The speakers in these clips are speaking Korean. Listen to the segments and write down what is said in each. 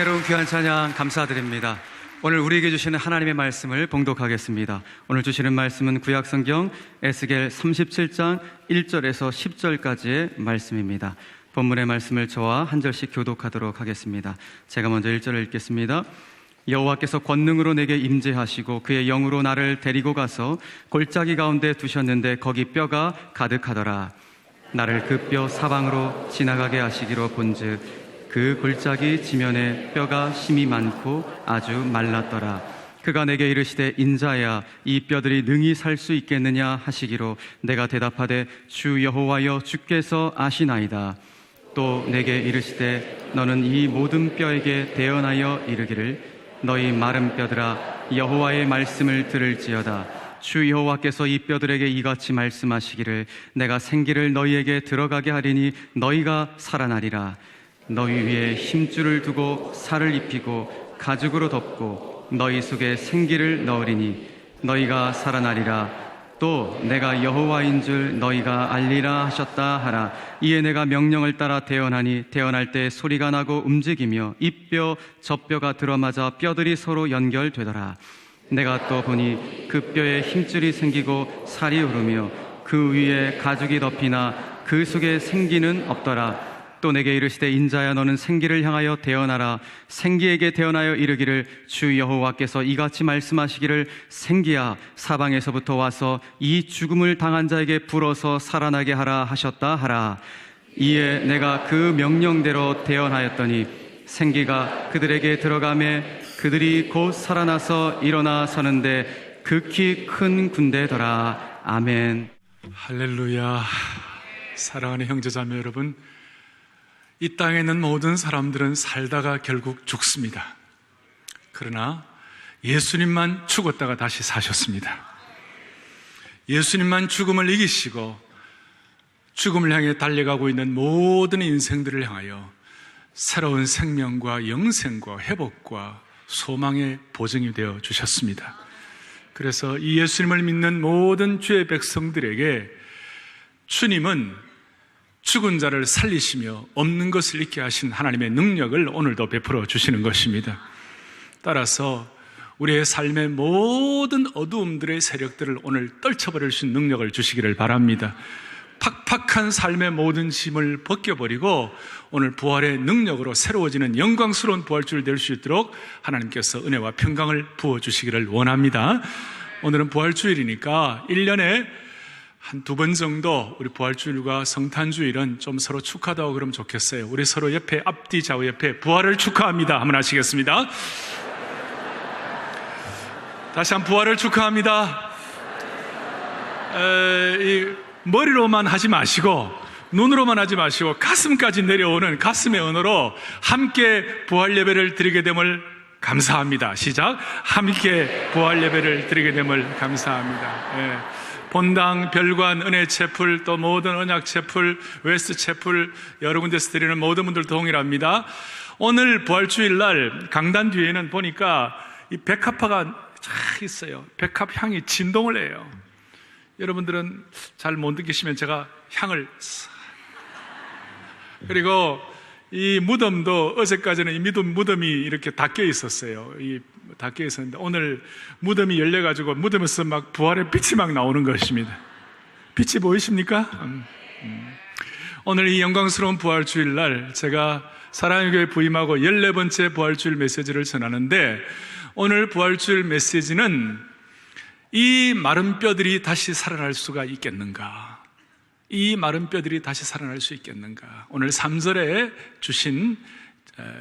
여러분, 귀한 찬양 감사드립니다. 오늘 우리에게 주시는 하나님의 말씀을 봉독하겠습니다. 오늘 주시는 말씀은 구약성경 에스겔 37장 1절에서 10절까지의 말씀입니다. 본문의 말씀을 저와 한 절씩 교독하도록 하겠습니다. 제가 먼저 1절을 읽겠습니다. 여호와께서 권능으로 내게 임재하시고 그의 영으로 나를 데리고 가서 골짜기 가운데 두셨는데 거기 뼈가 가득하더라. 나를 그 뼈 사방으로 지나가게 하시기로 본즉 그 골짜기 지면에 뼈가 심이 많고 아주 말랐더라. 그가 내게 이르시되 인자야, 이 뼈들이 능히 살 수 있겠느냐 하시기로 내가 대답하되 주 여호와여, 주께서 아시나이다. 또 내게 이르시되 너는 이 모든 뼈에게 대언하여 이르기를 너희 마른 뼈들아, 여호와의 말씀을 들을지어다. 주 여호와께서 이 뼈들에게 이같이 말씀하시기를 내가 생기를 너희에게 들어가게 하리니 너희가 살아나리라. 너희 위에 힘줄을 두고 살을 입히고 가죽으로 덮고 너희 속에 생기를 넣으리니 너희가 살아나리라. 또 내가 여호와인 줄 너희가 알리라 하셨다 하라. 이에 내가 명령을 따라 대언하니 대언할 때 소리가 나고 움직이며 이 뼈 저 뼈가 들어맞아 뼈들이 서로 연결되더라. 내가 또 보니 그 뼈에 힘줄이 생기고 살이 오르며 그 위에 가죽이 덮이나 그 속에 생기는 없더라. 또 내게 이르시되 인자야, 너는 생기를 향하여 대언하라. 생기에게 대언하여 이르기를 주 여호와께서 이같이 말씀하시기를 생기야, 사방에서부터 와서 이 죽음을 당한 자에게 불어서 살아나게 하라 하셨다 하라. 이에 내가 그 명령대로 대언하였더니 생기가 그들에게 들어가매 그들이 곧 살아나서 일어나 서는데 극히 큰 군대더라. 아멘. 할렐루야. 사랑하는 형제자매 여러분, 이 땅에 있는 모든 사람들은 살다가 결국 죽습니다. 그러나 예수님만 죽었다가 다시 사셨습니다. 예수님만 죽음을 이기시고 죽음을 향해 달려가고 있는 모든 인생들을 향하여 새로운 생명과 영생과 회복과 소망의 보증이 되어 주셨습니다. 그래서 이 예수님을 믿는 모든 주의 백성들에게 주님은 죽은 자를 살리시며 없는 것을 있게 하신 하나님의 능력을 오늘도 베풀어 주시는 것입니다. 따라서 우리의 삶의 모든 어두움들의 세력들을 오늘 떨쳐버릴 수 있는 능력을 주시기를 바랍니다. 팍팍한 삶의 모든 짐을 벗겨버리고 오늘 부활의 능력으로 새로워지는 영광스러운 부활주일 될 수 있도록 하나님께서 은혜와 평강을 부어주시기를 원합니다. 오늘은 부활주일이니까 1년에 한 2번 정도 우리 부활주일과 성탄주일은 좀 서로 축하하다고 그러면 좋겠어요. 우리 서로 옆에, 앞뒤 좌우 옆에 부활을 축하합니다 한번 하시겠습니다. 다시 한번 부활을 축하합니다. 머리로만 하지 마시고 눈으로만 하지 마시고 가슴까지 내려오는 가슴의 언어로 함께 부활 예배를 드리게 됨을 감사합니다. 시작. 함께 부활 예배를 드리게 됨을 감사합니다. 본당, 별관, 은혜 채플, 또 모든 언약 채플, 웨스트 채플 여러 군데서 드리는 모든 분들 동일합니다. 오늘 부활주일 날 강단 뒤에는 보니까 이 백합화가 쫙 있어요. 백합 향이 진동을 해요. 여러분들은 잘 못 느끼시면 제가 향을 그리고 이 무덤도 어제까지는 이 무덤이 이렇게 닫혀 있었어요. 닫혀 있었는데 오늘 무덤이 열려가지고 무덤에서 막 부활의 빛이 막 나오는 것입니다. 빛이 보이십니까? 오늘 이 영광스러운 부활주일 날 제가 사랑의 교회 부임하고 14번째 부활주일 메시지를 전하는데 오늘 부활주일 메시지는 이 마른 뼈들이 다시 살아날 수가 있겠는가? 이 마른 뼈들이 다시 살아날 수 있겠는가? 오늘 3절에 주신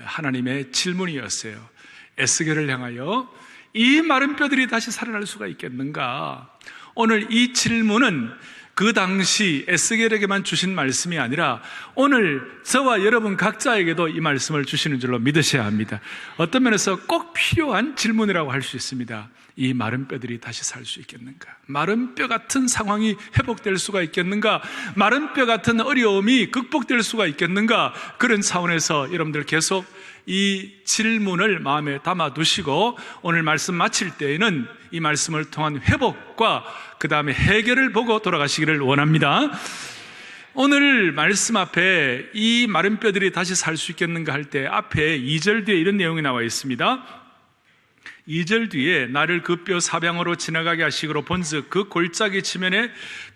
하나님의 질문이었어요. 에스겔을 향하여 이 마른 뼈들이 다시 살아날 수가 있겠는가? 오늘 이 질문은 그 당시 에스겔에게만 주신 말씀이 아니라 오늘 저와 여러분 각자에게도 이 말씀을 주시는 줄로 믿으셔야 합니다. 어떤 면에서 꼭 필요한 질문이라고 할 수 있습니다. 이 마른 뼈들이 다시 살 수 있겠는가? 마른 뼈 같은 상황이 회복될 수가 있겠는가? 마른 뼈 같은 어려움이 극복될 수가 있겠는가? 그런 차원에서 여러분들 계속 이 질문을 마음에 담아두시고 오늘 말씀 마칠 때에는 이 말씀을 통한 회복과 그 다음에 해결을 보고 돌아가시기를 원합니다. 오늘 말씀 앞에 이 마른 뼈들이 다시 살 수 있겠는가 할 때 앞에 2절 뒤에 이런 내용이 나와 있습니다. 2절 뒤에 나를 그 뼈 사방으로 지나가게 하시기로 본즉 그 골짜기 지면에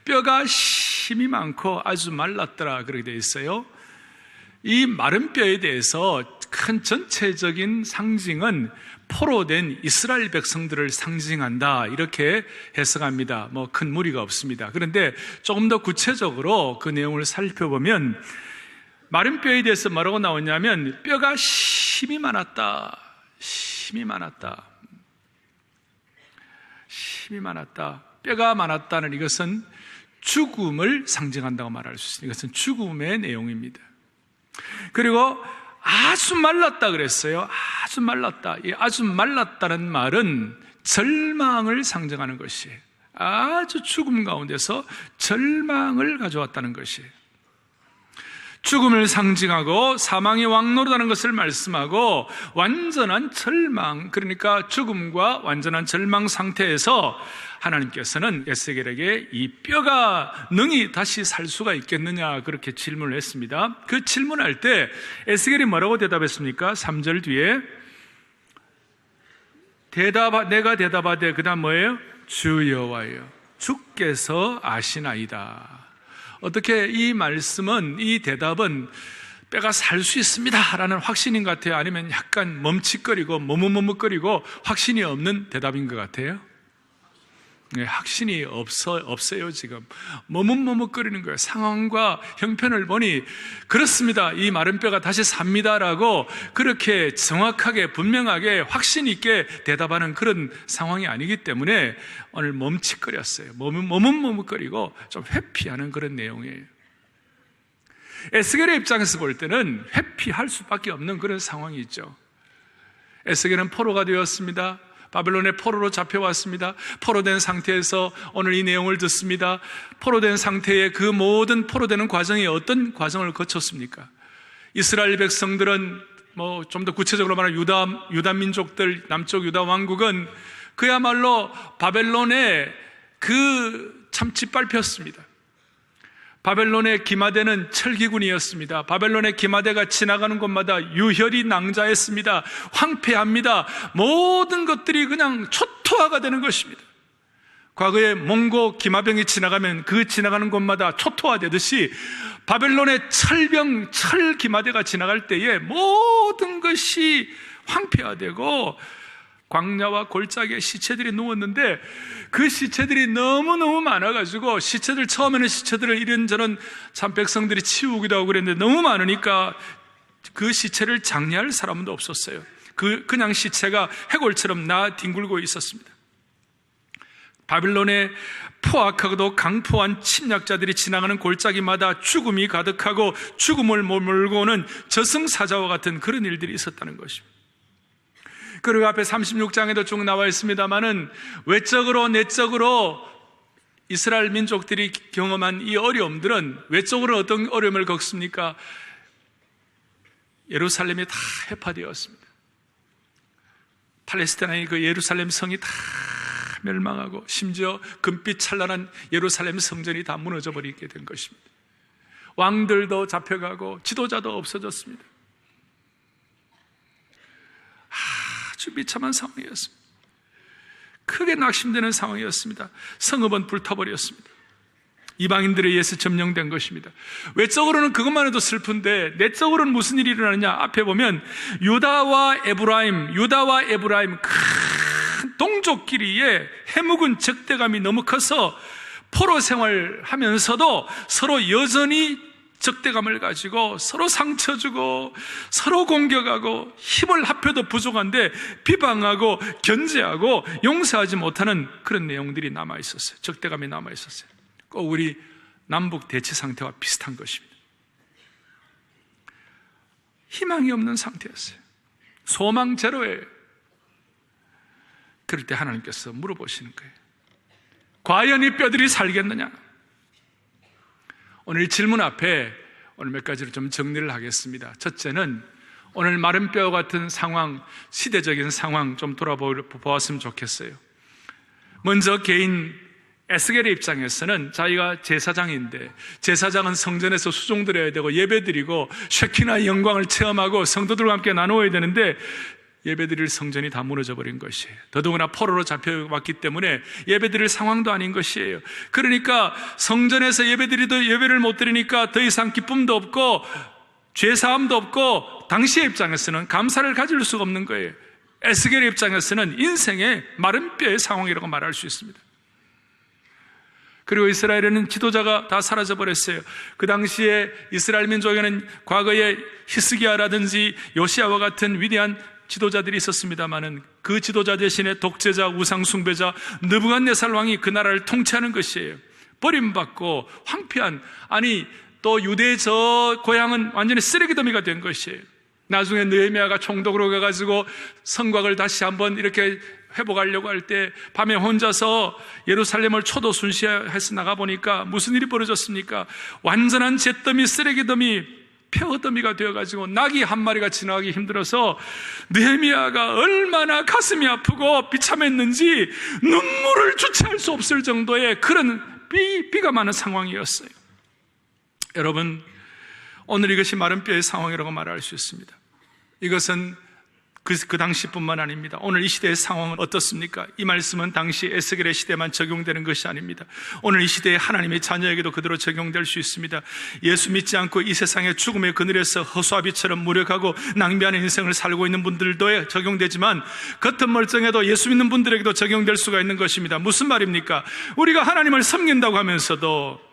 뼈가 힘이 많고 아주 말랐더라, 그렇게 되어 있어요. 이 마른 뼈에 대해서 큰 전체적인 상징은 포로된 이스라엘 백성들을 상징한다, 이렇게 해석합니다. 뭐 큰 무리가 없습니다. 그런데 조금 더 구체적으로 그 내용을 살펴보면 마른 뼈에 대해서 뭐라고 나오냐면 뼈가 힘이 많았다, 힘이 많았다, 힘이 많았다. 뼈가 많았다는 이것은 죽음을 상징한다고 말할 수 있습니다. 이것은 죽음의 내용입니다. 그리고 아주 말랐다 그랬어요. 아주 말랐다. 이 아주 말랐다는 말은 절망을 상징하는 것이에요. 아주 죽음 가운데서 절망을 가져왔다는 것이에요. 죽음을 상징하고 사망의 왕노릇하는 것을 말씀하고 완전한 절망, 그러니까 죽음과 완전한 절망 상태에서 하나님께서는 에스겔에게 이 뼈가 능히 다시 살 수가 있겠느냐, 그렇게 질문을 했습니다. 그 질문할 때 에스겔이 뭐라고 대답했습니까? 3절 뒤에 내가 대답하되, 그 다음 뭐예요? 주 여호와여 주께서 아시나이다. 어떻게 이 말씀은, 이 대답은 뼈가 살 수 있습니다 라는 확신인 것 같아요? 아니면 약간 멈칫거리고 머뭇머뭇거리고 확신이 없는 대답인 것 같아요? 네, 확신이 없어요. 지금 머뭇머뭇거리는 거예요. 상황과 형편을 보니 그렇습니다, 이 마른 뼈가 다시 삽니다라고 그렇게 정확하게 분명하게 확신 있게 대답하는 그런 상황이 아니기 때문에 오늘 멈칫거렸어요. 머뭇머뭇거리고 좀 회피하는 그런 내용이에요. 에스겔의 입장에서 볼 때는 회피할 수밖에 없는 그런 상황이 있죠. 에스겔은 포로가 되었습니다. 바벨론의 포로로 잡혀왔습니다. 포로된 상태에서 오늘 이 내용을 듣습니다. 포로된 상태의 그 모든 포로되는 과정이 어떤 과정을 거쳤습니까? 이스라엘 백성들은 뭐 좀 더 구체적으로 말하면 유다 민족들, 남쪽 유다 왕국은 그야말로 바벨론의 그 참 짓밟혔습니다. 바벨론의 기마대는 철기군이었습니다. 바벨론의 기마대가 지나가는 곳마다 유혈이 낭자했습니다. 황폐합니다. 모든 것들이 그냥 초토화가 되는 것입니다. 과거에 몽고 기마병이 지나가면 그 지나가는 곳마다 초토화되듯이 바벨론의 철 기마대가 지나갈 때에 모든 것이 황폐화되고 광야와 골짜기에 시체들이 누웠는데 그 시체들이 너무너무 많아가지고 처음에는 시체들을 이런저런 참 백성들이 치우기도 하고 그랬는데 너무 많으니까 그 시체를 장례할 사람도 없었어요. 그냥 시체가 해골처럼 뒹굴고 있었습니다. 바빌론의 포악하고도 강포한 침략자들이 지나가는 골짜기마다 죽음이 가득하고 죽음을 몰고 오는 저승사자와 같은 그런 일들이 있었다는 것입니다. 그리고 앞에 36장에도 쭉 나와 있습니다만은 외적으로 내적으로 이스라엘 민족들이 경험한 이 어려움들은 외적으로 어떤 어려움을 겪습니까? 예루살렘이 다 해파되었습니다. 팔레스타인의 그 예루살렘 성이 다 멸망하고 심지어 금빛 찬란한 예루살렘 성전이 다 무너져 버리게 된 것입니다. 왕들도 잡혀가고 지도자도 없어졌습니다. 아주 비참한 상황이었습니다. 크게 낙심되는 상황이었습니다. 성읍은 불타버렸습니다. 이방인들에 의해서 점령된 것입니다. 외적으로는 그것만 해도 슬픈데 내적으로는 무슨 일이 일어나느냐? 앞에 보면 유다와 에브라임 큰 동족끼리의 해묵은 적대감이 너무 커서 포로 생활하면서도 서로 여전히 적대감을 가지고 서로 상처 주고 서로 공격하고 힘을 합해도 부족한데 비방하고 견제하고 용서하지 못하는 그런 내용들이 남아있었어요. 적대감이 남아있었어요. 꼭 우리 남북 대치 상태와 비슷한 것입니다. 희망이 없는 상태였어요. 소망 제로예요. 그럴 때 하나님께서 물어보시는 거예요. 과연 이 뼈들이 살겠느냐? 오늘 질문 앞에 오늘 몇 가지를 좀 정리를 하겠습니다. 첫째는 오늘 마른 뼈 같은 상황, 시대적인 상황 좀 돌아보았으면 좋겠어요. 먼저 개인 에스겔의 입장에서는 자기가 제사장인데, 제사장은 성전에서 수종드려야 되고 예배드리고 쉐키나의 영광을 체험하고 성도들과 함께 나누어야 되는데 예배드릴 성전이 다 무너져 버린 것이에요. 더더구나 포로로 잡혀왔기 때문에 예배드릴 상황도 아닌 것이에요. 그러니까 성전에서 예배드리도 예배를 못 드리니까 더 이상 기쁨도 없고 죄사함도 없고, 당시의 입장에서는 감사를 가질 수가 없는 거예요. 에스겔의 입장에서는 인생의 마른 뼈의 상황이라고 말할 수 있습니다. 그리고 이스라엘에는 지도자가 다 사라져버렸어요. 그 당시에 이스라엘 민족에는 과거에 히스기야라든지 요시야와 같은 위대한 지도자들이 있었습니다마는 그 지도자 대신에 독재자, 우상숭배자 느부갓네살 왕이 그 나라를 통치하는 것이에요. 버림받고 황폐한, 아니 또 유대의 저 고향은 완전히 쓰레기더미가 된 것이에요. 나중에 느헤미야가 총독으로 가가지고 성곽을 다시 한번 이렇게 회복하려고 할 때 밤에 혼자서 예루살렘을 초도순시해서 나가보니까 무슨 일이 벌어졌습니까? 완전한 잿더미, 쓰레기더미, 폐허더미가 되어가지고 낙이 한 마리가 지나가기 힘들어서 느헤미야가 얼마나 가슴이 아프고 비참했는지 눈물을 주체할 수 없을 정도의 그런 비가 많은 상황이었어요. 여러분, 오늘 이것이 마른 뼈의 상황이라고 말할 수 있습니다. 이것은 그 당시뿐만 아닙니다. 오늘 이 시대의 상황은 어떻습니까? 이 말씀은 당시 에스겔의 시대만 적용되는 것이 아닙니다. 오늘 이 시대의 하나님의 자녀에게도 그대로 적용될 수 있습니다. 예수 믿지 않고 이 세상의 죽음의 그늘에서 허수아비처럼 무력하고 낭비하는 인생을 살고 있는 분들도 적용되지만, 겉은 멀쩡해도 예수 믿는 분들에게도 적용될 수가 있는 것입니다. 무슨 말입니까? 우리가 하나님을 섬긴다고 하면서도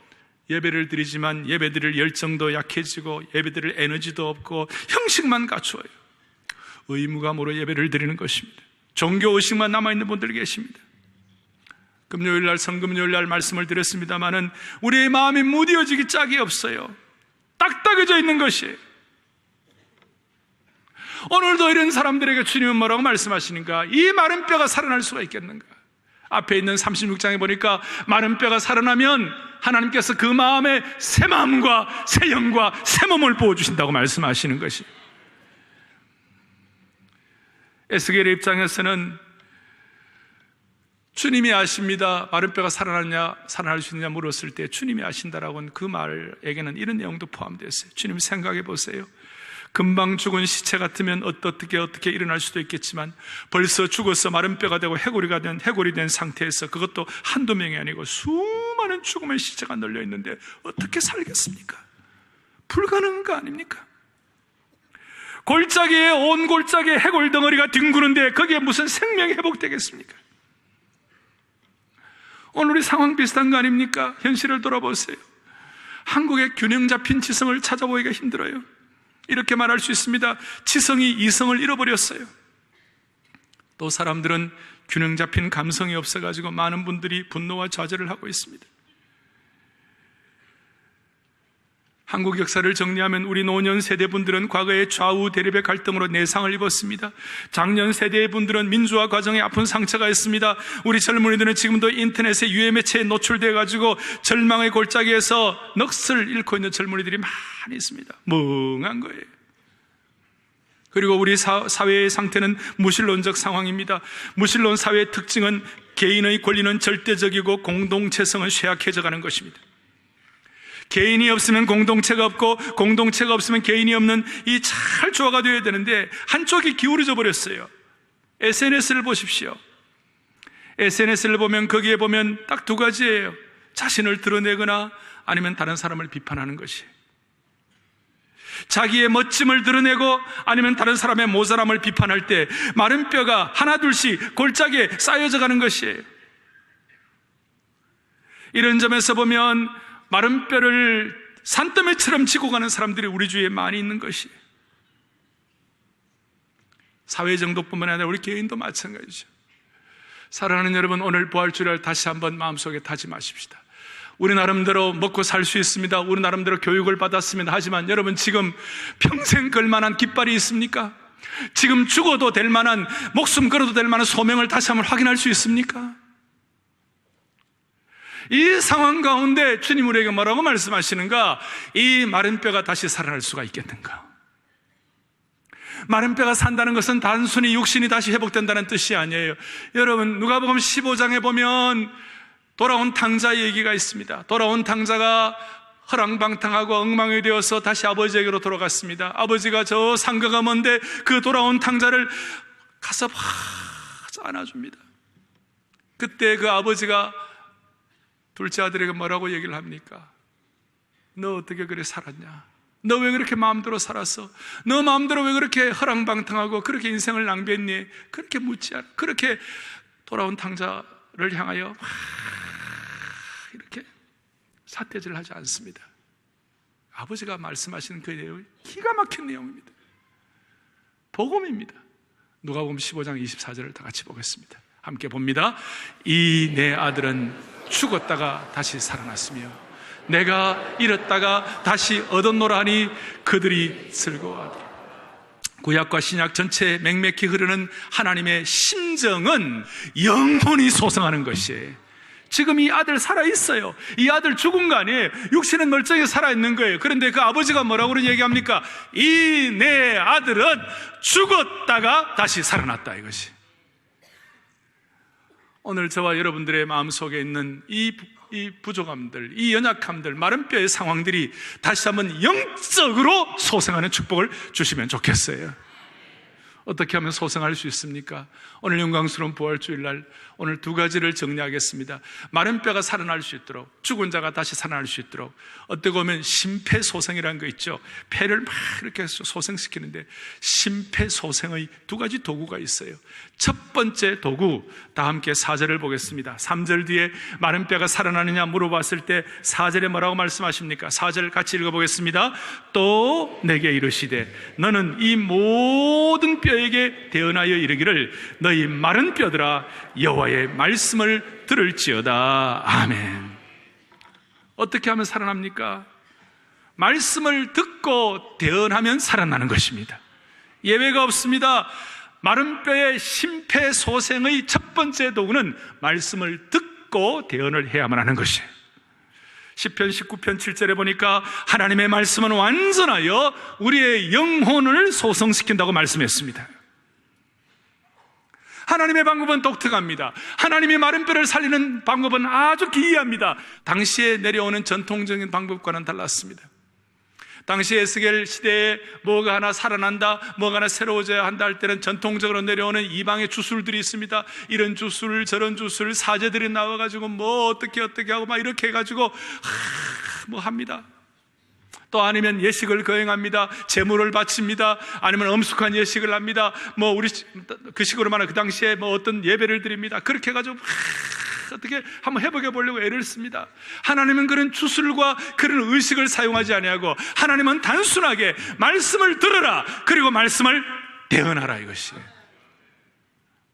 예배를 드리지만 예배드릴 열정도 약해지고 예배드릴 에너지도 없고 형식만 갖추어요. 의무감으로 예배를 드리는 것입니다. 종교의식만 남아있는 분들 계십니다. 금요일날, 성금요일날 말씀을 드렸습니다마는 우리의 마음이 무뎌지기 짝이 없어요. 딱딱해져 있는 것이에요. 오늘도 이런 사람들에게 주님은 뭐라고 말씀하시는가? 이 마른 뼈가 살아날 수가 있겠는가? 앞에 있는 36장에 보니까 마른 뼈가 살아나면 하나님께서 그 마음에 새 마음과 새 영과 새 몸을 부어주신다고 말씀하시는 것이. 에스겔의 입장에서는 주님이 아십니다. 마른 뼈가 살아날 수 있느냐 물었을 때 주님이 아신다라고는 그 말에게는 이런 내용도 포함되어 있어요. 주님 생각해 보세요. 금방 죽은 시체 같으면 어떻게 일어날 수도 있겠지만 벌써 죽어서 마른 뼈가 되고 해골이 된 상태에서, 그것도 한두 명이 아니고 수많은 죽음의 시체가 널려 있는데 어떻게 살겠습니까? 불가능한 거 아닙니까? 골짜기에, 온 골짜기에 해골 덩어리가 뒹구는데 거기에 무슨 생명이 회복되겠습니까? 오늘 우리 상황 비슷한 거 아닙니까? 현실을 돌아보세요. 한국의 균형 잡힌 지성을 찾아보기가 힘들어요. 이렇게 말할 수 있습니다. 지성이 이성을 잃어버렸어요. 또 사람들은 균형 잡힌 감성이 없어가지고 많은 분들이 분노와 좌절을 하고 있습니다. 한국 역사를 정리하면 우리 노년 세대분들은 과거의 좌우 대립의 갈등으로 내상을 입었습니다. 장년 세대의 분들은 민주화 과정에 아픈 상처가 있습니다. 우리 젊은이들은 지금도 인터넷의 유해 매체에 노출되어가지고 절망의 골짜기에서 넋을 잃고 있는 젊은이들이 많이 있습니다. 멍한 거예요. 그리고 우리 사회의 상태는 무신론적 상황입니다. 무신론 사회의 특징은 개인의 권리는 절대적이고 공동체성은 쇠약해져가는 것입니다. 개인이 없으면 공동체가 없고 공동체가 없으면 개인이 없는 이 잘 조화가 되어야 되는데 한쪽이 기울어져 버렸어요. SNS를 보십시오. SNS를 보면 거기에 보면 딱 두 가지예요. 자신을 드러내거나 아니면 다른 사람을 비판하는 것이. 자기의 멋짐을 드러내고 아니면 다른 사람의 모자람을 비판할 때 마른 뼈가 하나 둘씩 골짜기에 쌓여져 가는 것이에요. 이런 점에서 보면 마른 뼈를 산더미처럼 지고 가는 사람들이 우리 주위에 많이 있는 것이에요. 사회 정도뿐만 아니라 우리 개인도 마찬가지죠. 사랑하는 여러분, 오늘 부활주일을 다시 한번 마음속에 다짐하십시다. 우리 나름대로 먹고 살 수 있습니다. 우리 나름대로 교육을 받았습니다. 하지만 여러분, 지금 평생 걸만한 깃발이 있습니까? 지금 죽어도 될 만한, 목숨 걸어도 될 만한 소명을 다시 한번 확인할 수 있습니까? 이 상황 가운데 주님 우리에게 뭐라고 말씀하시는가? 이 마른 뼈가 다시 살아날 수가 있겠는가? 마른 뼈가 산다는 것은 단순히 육신이 다시 회복된다는 뜻이 아니에요. 여러분, 누가복음 15장에 보면 돌아온 탕자 얘기가 있습니다. 돌아온 탕자가 허랑방탕하고 엉망이 되어서 다시 아버지에게로 돌아갔습니다. 아버지가 저 상가가 먼데 그 돌아온 탕자를 가서 막 안아줍니다. 그때 그 아버지가 둘째 아들에게 뭐라고 얘기를 합니까? 너 어떻게 그래 살았냐? 너 왜 그렇게 마음대로 살았어? 너 마음대로 왜 그렇게 허랑방탕하고 그렇게 인생을 낭비했니? 그렇게 묻지 않아. 그렇게 돌아온 탕자를 향하여 막 이렇게 삿대질을 하지 않습니다. 아버지가 말씀하시는 그 내용이 기가 막힌 내용입니다. 복음입니다. 누가복음 15장 24절을 다 같이 보겠습니다. 함께 봅니다. 이 내 아들은 죽었다가 다시 살아났으며 내가 잃었다가 다시 얻었노라 하니 그들이 즐거워하더라. 구약과 신약 전체에 맹맥히 흐르는 하나님의 심정은 영혼이 소성하는 것이에요. 지금 이 아들 살아있어요. 이 아들 죽은 거 아니에요. 육신은 멀쩡히 살아있는 거예요. 그런데 그 아버지가 뭐라고 얘기합니까? 이 내 아들은 죽었다가 다시 살아났다, 이것이. 오늘 저와 여러분들의 마음속에 있는 이 부족함들, 이 연약함들, 마른 뼈의 상황들이 다시 한번 영적으로 소생하는 축복을 주시면 좋겠어요. 어떻게 하면 소생할 수 있습니까? 오늘 영광스러운 부활주일날 오늘 두 가지를 정리하겠습니다. 마른 뼈가 살아날 수 있도록, 죽은 자가 다시 살아날 수 있도록, 어떻게 보면 심폐소생이라는 거 있죠. 폐를 막 이렇게 소생시키는데 심폐소생의 두 가지 도구가 있어요. 첫 번째 도구, 다 함께 4절을 보겠습니다. 3절 뒤에 마른 뼈가 살아나느냐 물어봤을 때 4절에 뭐라고 말씀하십니까? 4절 같이 읽어보겠습니다. 또 내게 이르시되 너는 이 모든 뼈에게 대언하여 이르기를 너희 마른 뼈들아 여호와의 말씀을 들을지어다. 아멘. 어떻게 하면 살아납니까? 말씀을 듣고 대언하면 살아나는 것입니다. 예외가 없습니다. 마른 뼈의 심폐소생의 첫 번째 도구는 말씀을 듣고 대언을 해야만 하는 것이에요. 시편 19편 7절에 보니까 하나님의 말씀은 완전하여 우리의 영혼을 소성시킨다고 말씀했습니다. 하나님의 방법은 독특합니다. 하나님의 마른 뼈를 살리는 방법은 아주 기이합니다. 당시에 내려오는 전통적인 방법과는 달랐습니다. 당시 에스겔 시대에 뭐가 하나 살아난다, 뭐가 하나 새로워져야 한다 할 때는 전통적으로 내려오는 이방의 주술들이 있습니다. 이런 주술, 저런 주술, 사제들이 나와가지고 뭐 어떻게 하고 막 이렇게 해가지고 뭐 합니다. 또 아니면 예식을 거행합니다. 제물을 바칩니다. 아니면 엄숙한 예식을 합니다. 뭐 우리 그 식으로 말하면 그 당시에 뭐 어떤 예배를 드립니다. 그렇게 해가지고 어떻게 한번 해보게 보려고 애를 씁니다. 하나님은 그런 주술과 그런 의식을 사용하지 아니하고 하나님은 단순하게 말씀을 들으라, 그리고 말씀을 대언하라, 이것이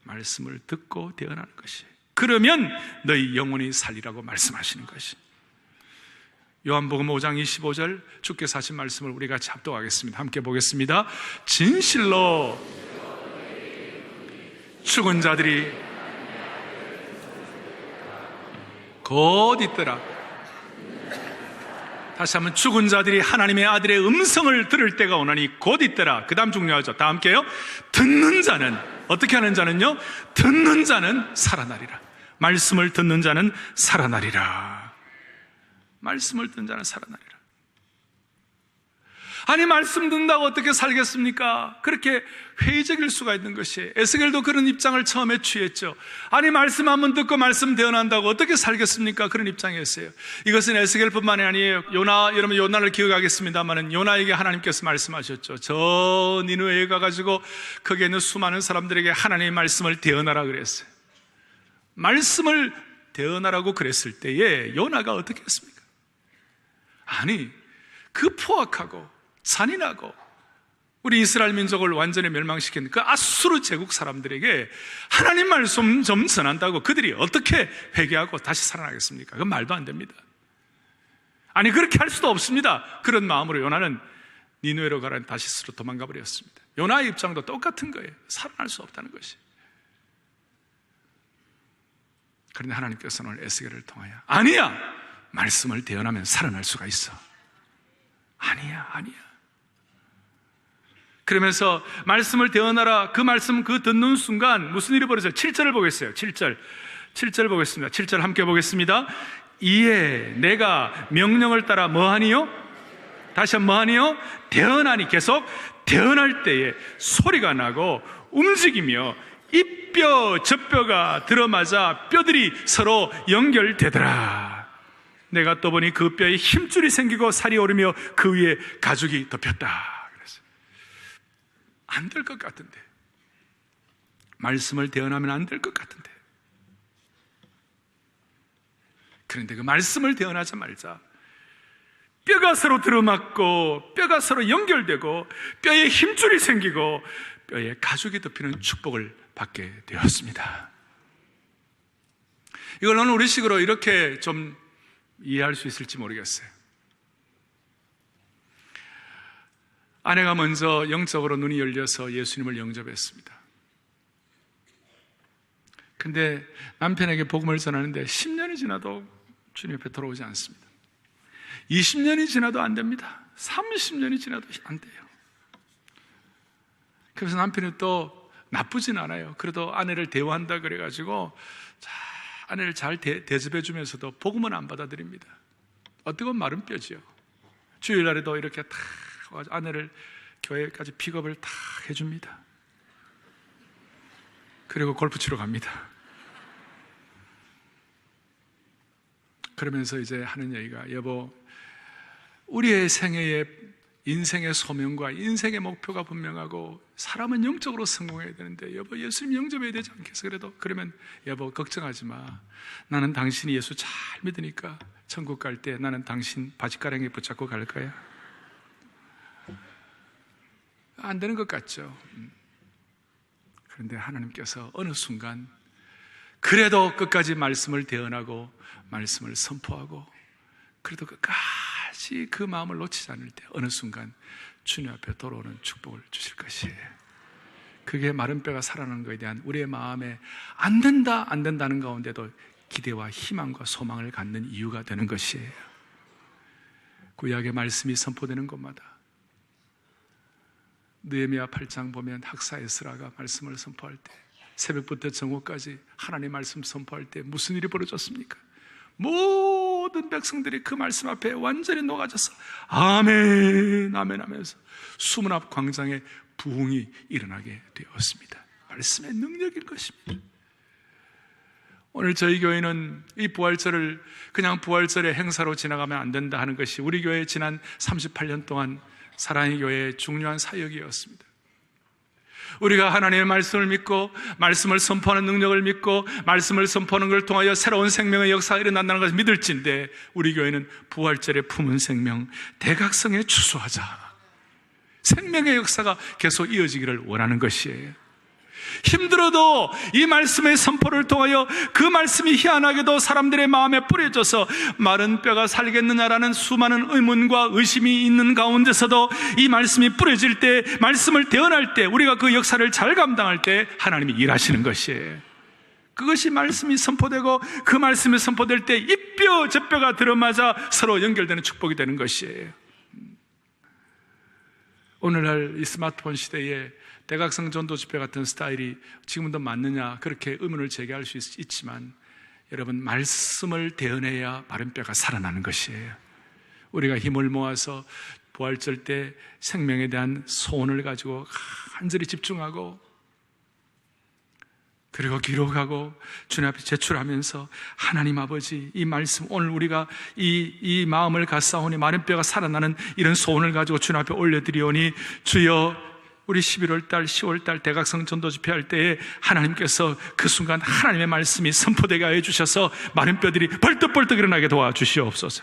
말씀을 듣고 대언하는 것이. 그러면 너희 영혼이 살리라고 말씀하시는 것이. 요한복음 5장 25절 주께서 하신 말씀을 우리 같이 합독하겠습니다. 함께 보겠습니다. 진실로 죽은 자들이 곧 있더라. 다시 한번, 죽은 자들이 하나님의 아들의 음성을 들을 때가 오나니 곧 있더라. 그 다음 중요하죠. 다 함께요. 듣는 자는, 어떻게 하는 자는요? 듣는 자는 살아나리라. 말씀을 듣는 자는 살아나리라. 말씀을 듣는 자는 살아나리라. 아니, 말씀 듣는다고 어떻게 살겠습니까? 그렇게 회의적일 수가 있는 것이에요. 에스겔도 그런 입장을 처음에 취했죠. 아니, 말씀 한번 듣고 말씀 대언한다고 어떻게 살겠습니까? 그런 입장이었어요. 이것은 에스겔뿐만이 아니에요. 여러분 요나를 기억하겠습니다만 요나에게 하나님께서 말씀하셨죠. 저 니느웨에 가가지고 거기에 있는 수많은 사람들에게 하나님의 말씀을 대언하라 그랬어요. 말씀을 대언하라고 그랬을 때에 요나가 어떻게 했습니까? 아니, 그 포악하고 잔인하고 우리 이스라엘 민족을 완전히 멸망시킨 그 아수르 제국 사람들에게 하나님 말씀 좀 전한다고 그들이 어떻게 회개하고 다시 살아나겠습니까? 그건 말도 안 됩니다. 아니, 그렇게 할 수도 없습니다. 그런 마음으로 요나는 니느웨로 가라는 다시스로 도망가 버렸습니다. 요나의 입장도 똑같은 거예요. 살아날 수 없다는 것이. 그런데 하나님께서는 오늘 에스겔을 통하여 아니야, 말씀을 대언하면 살아날 수가 있어. 아니야. 그러면서 말씀을 대언하라, 그 말씀 그 듣는 순간 무슨 일이 벌어져요? 7절을 보겠어요. 7절. 7절 보겠습니다. 7절 함께 보겠습니다. 이에 내가 명령을 따라 뭐하니요? 다시 한번 뭐하니요? 대언하니, 계속 대언할 때에 소리가 나고 움직이며 이 뼈 저 뼈가 들어맞아 뼈들이 서로 연결되더라. 내가 또 보니 그 뼈에 힘줄이 생기고 살이 오르며 그 위에 가죽이 덮였다. 그래서 안 될 것 같은데, 말씀을 대언하면 안 될 것 같은데, 그런데 그 말씀을 대언하자마자 뼈가 서로 들어맞고 뼈가 서로 연결되고 뼈에 힘줄이 생기고 뼈에 가죽이 덮이는 축복을 받게 되었습니다. 이걸 오늘 우리식으로 이렇게 좀 이해할 수 있을지 모르겠어요. 아내가 먼저 영적으로 눈이 열려서 예수님을 영접했습니다. 근데 남편에게 복음을 전하는데 10년이 지나도 주님 옆에 돌아오지 않습니다. 20년이 지나도 안 됩니다. 30년이 지나도 안 돼요. 그래서 남편이 또 나쁘진 않아요. 그래도 아내를 대우한다 그래가지고 아내를 잘 대접해 주면서도 복음은 안 받아들입니다. 어떻게 보면 마른 뼈지요. 주일날에도 이렇게 탁 아내를 교회까지 픽업을 탁 해줍니다. 그리고 골프 치러 갑니다. 그러면서 이제 하는 얘기가, 여보, 우리의 생애의 인생의 소명과 인생의 목표가 분명하고 사람은 영적으로 성공해야 되는데 여보, 예수님 영접해야 되지 않겠어? 그러면 여보, 걱정하지 마. 나는 당신이 예수 잘 믿으니까 천국 갈 때 나는 당신 바지가랑이에 붙잡고 갈 거야. 안 되는 것 같죠? 그런데 하나님께서 어느 순간 그래도 끝까지 말씀을 대언하고 말씀을 선포하고 그래도 끝까지 그 마음을 놓치지 않을 때 어느 순간 주님 앞에 돌아오는 축복을 주실 것이에요. 그게 마른 뼈가 살아나는 것에 대한 우리의 마음에 안 된다는 가운데도 기대와 희망과 소망을 갖는 이유가 되는 것이에요. 구약의 말씀이 선포되는 곳마다, 느헤미야 8장 보면 학사 에스라가 말씀을 선포할 때, 새벽부터 정오까지 하나님의 말씀 선포할 때 무슨 일이 벌어졌습니까? 모든 백성들이 그 말씀 앞에 완전히 녹아져서 아멘 아멘 하면서 수문 앞 광장에 부흥이 일어나게 되었습니다. 말씀의 능력인 것입니다. 오늘 저희 교회는 이 부활절을 그냥 부활절의 행사로 지나가면 안 된다 하는 것이 우리 교회의 지난 38년 동안 사랑의 교회의 중요한 사역이었습니다. 우리가 하나님의 말씀을 믿고 말씀을 선포하는 능력을 믿고 말씀을 선포하는 걸 통하여 새로운 생명의 역사가 일어난다는 것을 믿을진데, 우리 교회는 부활절에 품은 생명, 대각성에 추수하자, 생명의 역사가 계속 이어지기를 원하는 것이에요. 힘들어도 이 말씀의 선포를 통하여 그 말씀이 희한하게도 사람들의 마음에 뿌려져서 마른 뼈가 살겠느냐라는 수많은 의문과 의심이 있는 가운데서도 이 말씀이 뿌려질 때, 말씀을 대언할 때, 우리가 그 역사를 잘 감당할 때 하나님이 일하시는 것이에요. 그것이 말씀이 선포되고 그 말씀이 선포될 때 이 뼈 저 뼈가 들어맞아 서로 연결되는 축복이 되는 것이에요. 오늘날 이 스마트폰 시대에 대각성 전도 집회 같은 스타일이 지금도 맞느냐, 그렇게 의문을 제기할 수 있지만, 여러분, 말씀을 대언해야 마른 뼈가 살아나는 것이에요. 우리가 힘을 모아서 부활절 때 생명에 대한 소원을 가지고 간절히 집중하고, 그리고 기록하고 주님 앞에 제출하면서, 하나님 아버지, 이 말씀, 오늘 우리가 이 마음을 갖사오니 마른 뼈가 살아나는 이런 소원을 가지고 주님 앞에 올려드리오니, 주여, 우리 11월 달, 10월 달 대각성 전도 집회할 때에 하나님께서 그 순간 하나님의 말씀이 선포되게 하여 주셔서 마른 뼈들이 벌떡벌떡 일어나게 도와주시옵소서.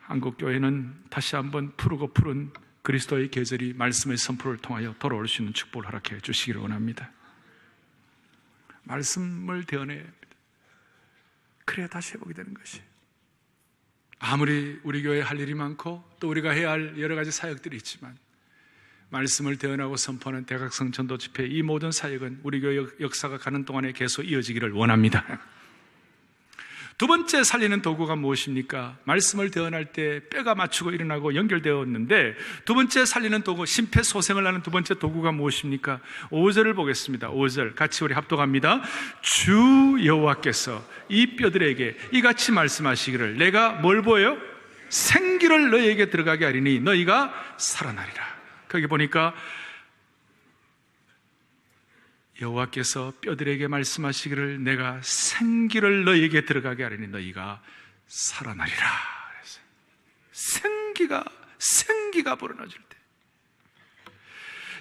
한국교회는 다시 한번 푸르고 푸른 그리스도의 계절이 말씀의 선포를 통하여 돌아올 수 있는 축복을 허락해 주시기를 원합니다. 말씀을 대언해야 합니다. 그래야 다시 회복이 되는 것이. 아무리 우리 교회에 할 일이 많고 또 우리가 해야 할 여러 가지 사역들이 있지만, 말씀을 대언하고 선포하는 대각성 전도 집회, 이 모든 사역은 우리 교회 역사가 가는 동안에 계속 이어지기를 원합니다. 두 번째 살리는 도구가 무엇입니까? 말씀을 대언할 때 뼈가 맞추고 일어나고 연결되었는데 두 번째 살리는 도구, 심폐소생을 하는 두 번째 도구가 무엇입니까? 5절을 보겠습니다. 5절 같이 우리 합독합니다. 주 여호와께서 이 뼈들에게 이같이 말씀하시기를 내가 뭘 보여요? 생기를 너희에게 들어가게 하리니 너희가 살아나리라. 거기 보니까 여호와께서 뼈들에게 말씀하시기를 내가 생기를 너희에게 들어가게 하리니 너희가 살아나리라. 생기가 불어넣어질 때,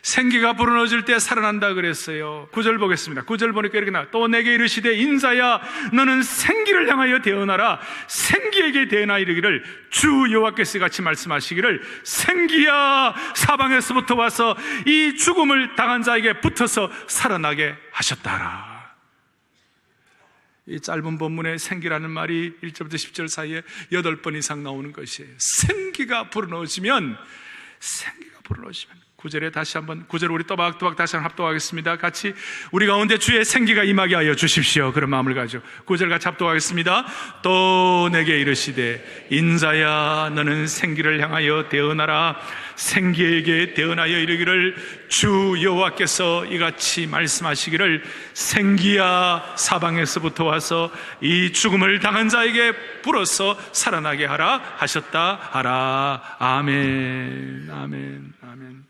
생기가 불어넣어질 때 살아난다 그랬어요. 9절 보겠습니다. 9절 보니까 이렇게 나와. 또 내게 이르시되 인자야 너는 생기를 향하여 대언하라. 생기에게 대언하 이르기를 주 여호와께서 같이 말씀하시기를 생기야 사방에서부터 와서 이 죽음을 당한 자에게 붙어서 살아나게 하셨다라. 이 짧은 본문에 생기라는 말이 1절부터 10절 사이에 8번 이상 나오는 것이에요. 생기가 불어넣어지면 9절에 다시 한번 9절 우리 또박또박 다시 한번 합독하겠습니다. 같이 우리 가운데 주의 생기가 임하게 하여 주십시오. 그런 마음을 가지고 9절 같이 합독하겠습니다. 또 내게 이르시되 인자야 너는 생기를 향하여 대언하라. 생기에게 대언하여 이르기를 주 여호와께서 이같이 말씀하시기를 생기야 사방에서부터 와서 이 죽음을 당한 자에게 불어서 살아나게 하라 하셨다 하라. 아멘 아멘 아멘.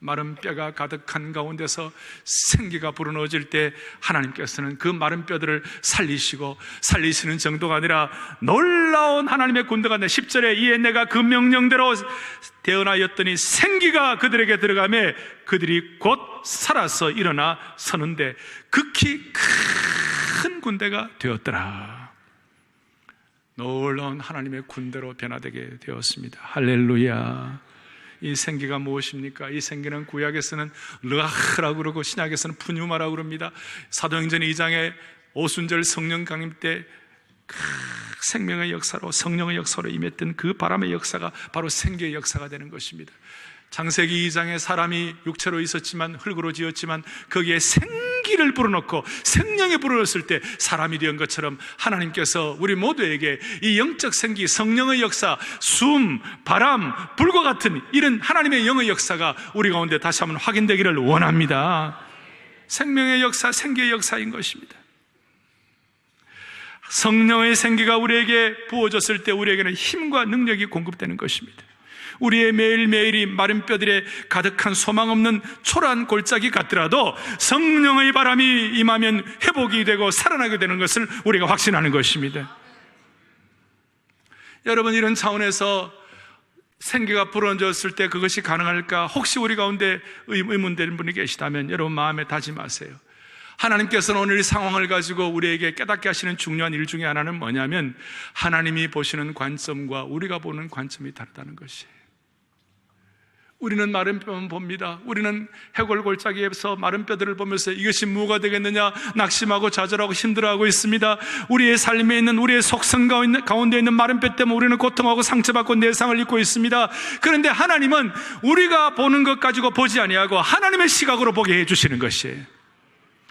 마른 뼈가 가득한 가운데서 생기가 불어넣어질 때 하나님께서는 그 마른 뼈들을 살리시는 정도가 아니라 놀라운 하나님의 군대가 10절에 이에 내가 그 명령대로 대언하였더니 생기가 그들에게 들어가매 그들이 곧 살아서 일어나 서는데 극히 큰 군대가 되었더라. 놀라운 하나님의 군대로 변화되게 되었습니다. 할렐루야. 이 생기가 무엇입니까? 이 생기는 구약에서는 르아흐라고 그러고 신약에서는 푸뉴마라고 그럽니다. 사도행전 2장에 오순절 성령 강림 때 생명의 역사로 성령의 역사로 임했던 그 바람의 역사가 바로 생기의 역사가 되는 것입니다. 창세기 2장에 사람이 육체로 있었지만 흙으로 지었지만 거기에 생기를 불어넣고 생명이 불어넣었을 때 사람이 된 것처럼 하나님께서 우리 모두에게 이 영적 생기, 성령의 역사, 숨, 바람, 불과 같은 이런 하나님의 영의 역사가 우리 가운데 다시 한번 확인되기를 원합니다. 생명의 역사, 생기의 역사인 것입니다. 성령의 생기가 우리에게 부어졌을 때 우리에게는 힘과 능력이 공급되는 것입니다. 우리의 매일매일이 마른 뼈들에 가득한 소망 없는 초라한 골짜기 같더라도 성령의 바람이 임하면 회복이 되고 살아나게 되는 것을 우리가 확신하는 것입니다. 여러분, 이런 차원에서 생기가 불어넣어졌을 때 그것이 가능할까? 혹시 우리 가운데 의문되는 분이 계시다면 여러분 마음에 다짐하세요. 하나님께서는 오늘 이 상황을 가지고 우리에게 깨닫게 하시는 중요한 일 중에 하나는 뭐냐면 하나님이 보시는 관점과 우리가 보는 관점이 다르다는 것이에요. 우리는 마른 뼈만 봅니다. 우리는 해골 골짜기에서 마른 뼈들을 보면서 이것이 뭐가 되겠느냐 낙심하고 좌절하고 힘들어하고 있습니다. 우리의 삶에 있는 우리의 속성 가운데 있는 마른 뼈 때문에 우리는 고통하고 상처받고 내상을 입고 있습니다. 그런데 하나님은 우리가 보는 것 가지고 보지 아니하고 하나님의 시각으로 보게 해주시는 것이에요.